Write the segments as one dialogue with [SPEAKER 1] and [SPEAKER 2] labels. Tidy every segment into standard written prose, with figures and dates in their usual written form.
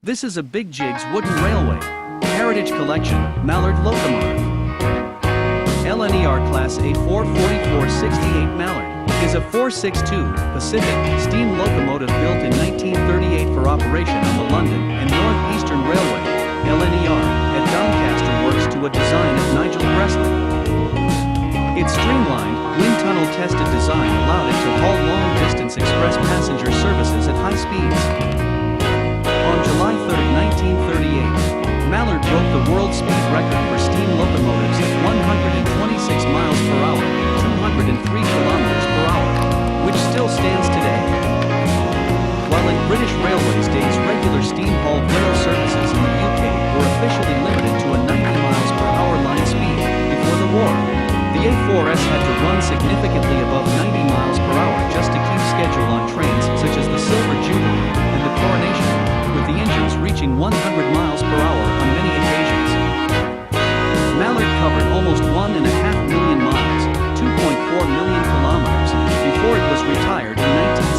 [SPEAKER 1] This is a Bigjigs wooden railway, Heritage Collection, Mallard locomotive. LNER Class A44468 Mallard is a 462 Pacific steam locomotive built in 1938 for operation on the London and North-Eastern Railway, LNER, at Doncaster Works to a design of Nigel Bresley. Its streamlined, wind tunnel-tested design allowed it to haul long-distance express passenger services at high speeds. On July 3, 1938, Mallard broke the world speed record for steam locomotives at 126 miles per hour, 203 kilometers per hour, which still stands today. While in British Railways days regular steam-hauled rail services in the UK were officially limited to a 90 miles per hour line speed before the war, the A4S had to run significantly above 90 miles per hour just to keep schedule on trains such as the Silver Jubilee and the Coronation, with the engines reaching 100 miles per hour on many occasions. Mallard covered almost 1.5 million miles, 2.4 million kilometers, before it was retired in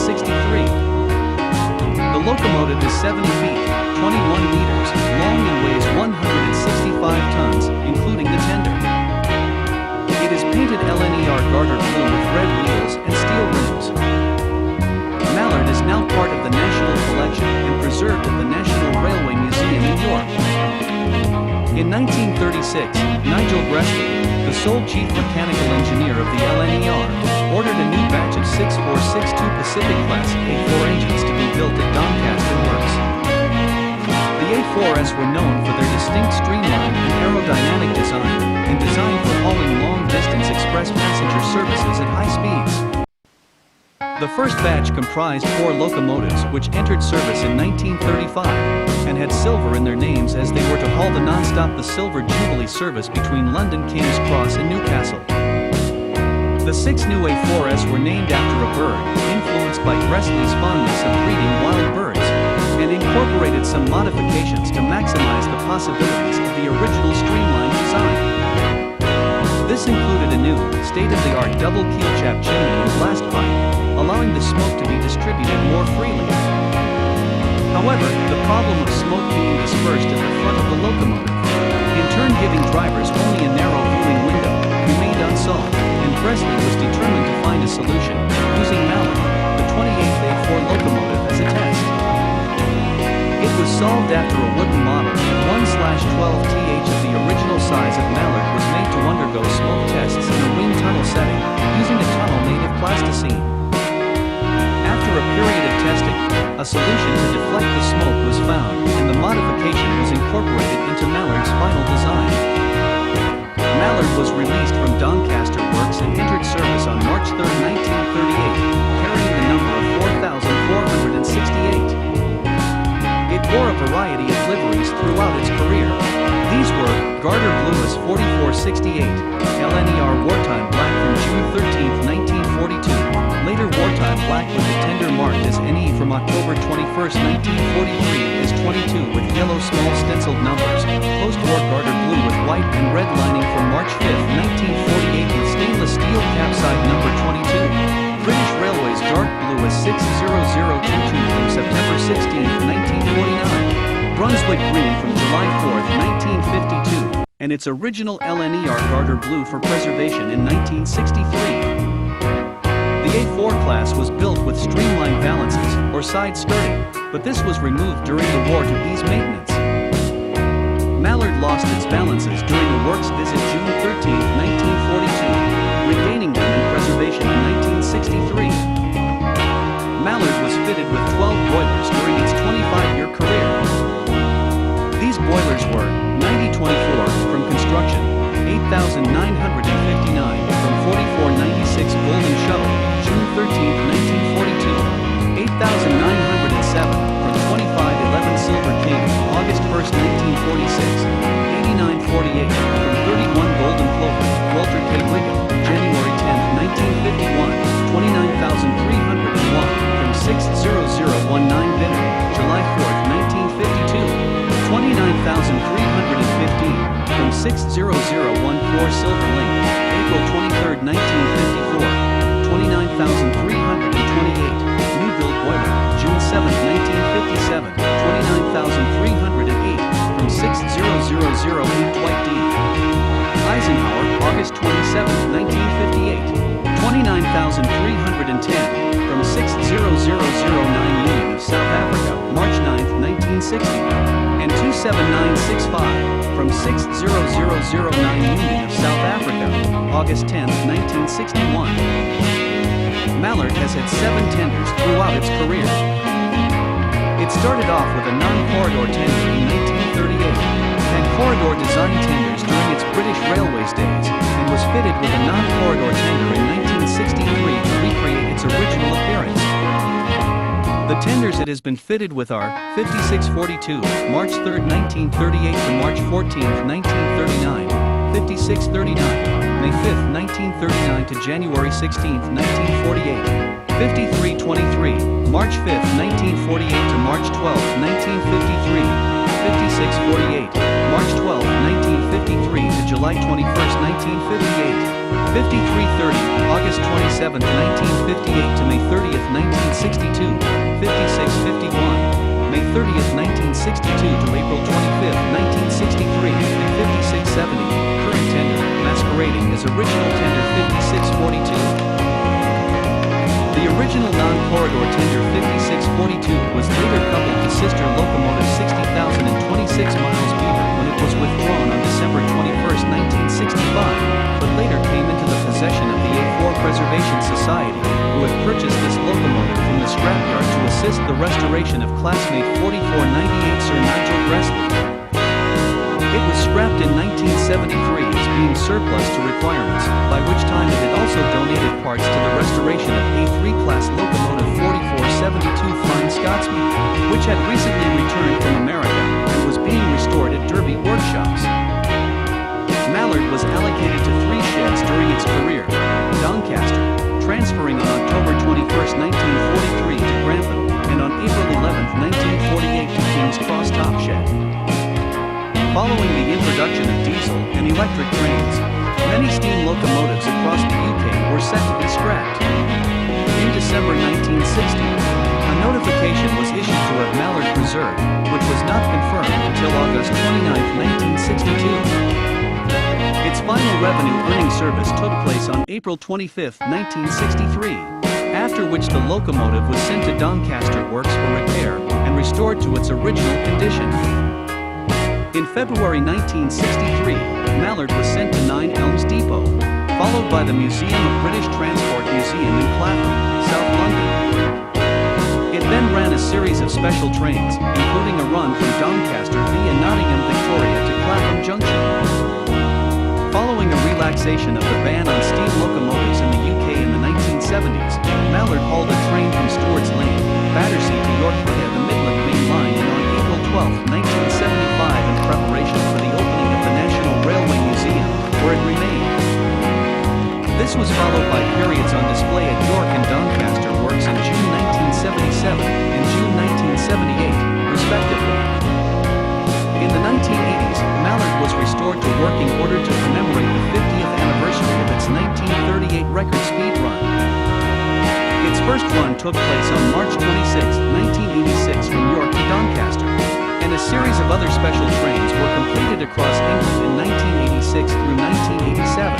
[SPEAKER 1] 1963. The locomotive is 70 feet, 21 meters, long and weighs 165 tons, including the tender. It is painted LNER garter blue with red wheels and steel rims. Mallard is now part of the National Collection and preserved at the National Railway Museum in York. In 1936, Nigel Bresley, the sole chief mechanical engineer of the LNER, ordered a new batch of 6462 Pacific Class A4 engines to be built at Doncaster Works. The A4S were known for their distinct streamlined and aerodynamic design, and designed for hauling long-distance express passenger services at high speeds. The first batch comprised 4 locomotives which entered service in 1935, and had silver in their names as they were to haul the non-stop the Silver Jubilee service between London King's Cross and Newcastle. The 6 new A4S were named after a bird, influenced by Bresley's fondness of breeding wild birds, and incorporated some modifications to maximize the possibilities of the original streamlined design. This included a new, state-of-the-art double keel-chap chimney and blast pipe, allowing the smoke to be distributed more freely. However, the problem of smoke being dispersed at the front of the locomotive, in turn giving drivers only a narrow viewing window, remained unsolved, and Bresley was determined to find a solution, using Mallard, the 28th A4 locomotive, as a test. It was solved after a wooden model, 1/12th of the original size of Mallard was made to undergo smoke tests in a wind tunnel setting, using a tunnel made of plasticine. After a period of testing, a solution to deflect the smoke was found, and the modification was incorporated into Mallard's final design. Mallard was released from Doncaster Works and entered service on March 3, 1938, carrying the number of 4,468. It wore a variety of liveries throughout its career. These were Garter Blue as 4468, LNER Wartime Black from June 13, 1942, later Wartime Black with the tender marked as NE from October 21, 1943 as 22 with yellow small stenciled numbers, post-war Garter Blue with white and red lining from March 5, 1948 with stainless steel capside number 22. British Railways Dark Blue as 60022 from September 16, 1949. Brunswick Green from July 4, 1952, and its original LNER Garter Blue for preservation in 1963. The A4 class was built with streamlined valances, or side skirting, but this was removed during the war to ease maintenance. Mallard lost its valances during a works visit June 13, 1942, regaining them in preservation in 1963. Mallard was fitted with 12 boilers during its 25-year career. These boilers were 9024 from construction, 8,959 from 4496 Golden Shuttle, June 13, 1942, 8,907 from 2511 Silver King, August 1, 1946, 8948 from 31 Golden Plover, Walter K. Wiggum, January 10, 1951, 29,301 from 60019 Bitter, July 4, 1952. 29,315 from 60014 Silver Link, April 23, 1954, 29,328 New Build Boiler, June 7, 1957, 29,300 1960, and 27965 from 60009 Union of South Africa, August 10, 1961. Mallard has had 7 tenders throughout its career. It started off with a non-corridor tender in 1938, had corridor design tenders during its British Railways days, and was fitted with a non-corridor tender in 1963 to recreate its original appearance. The tenders it has been fitted with are 5642, March 3, 1938 to March 14, 1939, 5639, May 5, 1939 to January 16, 1948, 5323, March 5, 1948 to March 12, 1953, 5648, March 12, 1953 to July 21, 1958, 5330, August 27, 1958 to May 30, 1962, 5651, May 30, 1962 to April 25, 1963, and 5670, current tender, masquerading as original tender 5642. The original non-corridor tender 5642 was later coupled to sister locomotive 60,026 miles Beaver when it was withdrawn on December 21, 1965, but later came into the possession of the A4 Preservation Society, who had purchased this locomotive from the scrapyard to assist the restoration of classmate 4498 Sir Nigel Bresley. It was scrapped in 1973 as being surplus to requirements, by which time it had also donated parts to the restoration of A3 class locomotive 4472 Fine Scotsman, which had recently returned from America and was being restored at Derby workshops. Mallard was allocated to 3 sheds during its career: Doncaster, transferring on October 21, 1943 to Grantham, and on April 11, 1948 to King's Cross Top Shed. Following the introduction of diesel and electric trains, many steam locomotives across the UK were set to be scrapped. In December 1960, a notification was issued to have Mallard preserved, which was not confirmed until August 29, 1962. Its final revenue-earning service took place on April 25, 1963, after which the locomotive was sent to Doncaster Works for repair and restored to its original condition. In February 1963, Mallard was sent to 9 Elms Depot, followed by the Museum of British Transport Museum in Clapham, South London. It then ran a series of special trains, including a run from Doncaster via Nottingham Victoria to Clapham Junction. Following a relaxation of the ban on steam locomotives in the UK in the 1970s, Mallard hauled a train from Stewart's Lane, Battersea to York via the Midland Main Line, and on April 12, 1975 in preparation for the opening of the National Railway Museum, where it remained. This was followed by periods on display at York and Doncaster Works in June 1977 and June 1978, respectively. In the 1980s, Mallard was restored to working order to commemorate the 50th anniversary of its 1938 record speed run. Its first run took place on March 26, 1986 from York to Doncaster, and a series of other special trains were completed across England in 1986 through 1987.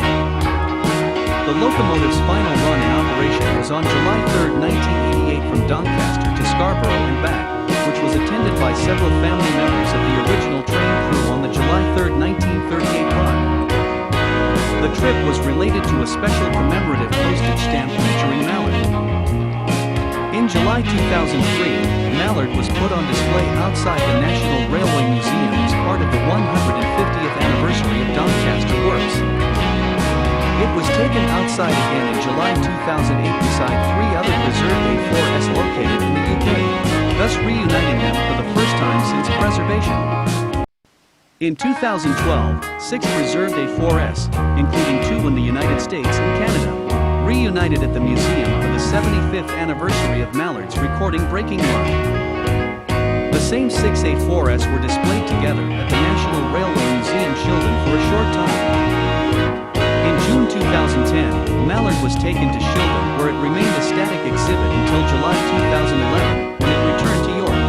[SPEAKER 1] The locomotive's final run in operation was on July 3, 1988 from Doncaster to Scarborough and back, which was attended by several family members of the original train crew on the July 3, 1938 run. The trip was related to a special commemorative postage stamp featuring Mallard. In July 2003, Mallard was put on display outside the National Railway Museum as part of the 150th anniversary of Doncaster Works. It was taken outside again in July 2008 beside 3 other preserved A4s located in the UK, thus reuniting them for the first time since preservation. In 2012, 6 preserved A4s, including 2 in the United States and Canada, reunited at the museum for the 75th anniversary of Mallard's recording-breaking run. The same 6 A4s were displayed together at the National Railway Museum Shildon for a short time. In June 2010, Mallard was taken to Shildon, where it remained a static exhibit until July 2011, when it returned to York.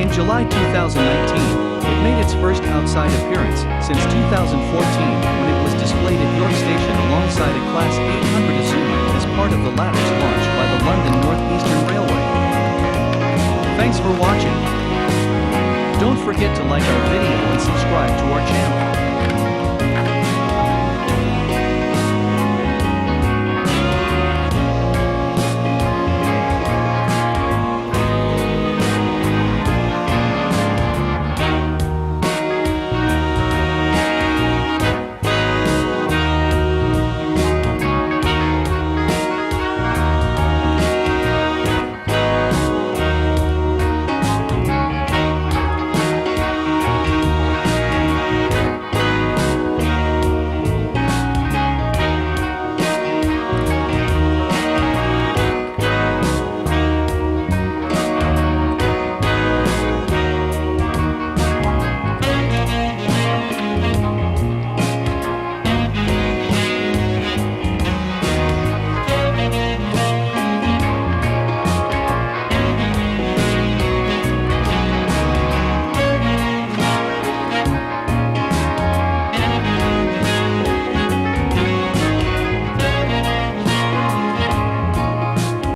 [SPEAKER 1] In July 2019, it made its first outside appearance since 2014, when it was displayed at York Station alongside a Class 800 Azuma as part of the latter's launch by the London North Eastern Railway. Thanks for watching. like our video and subscribe to our channel.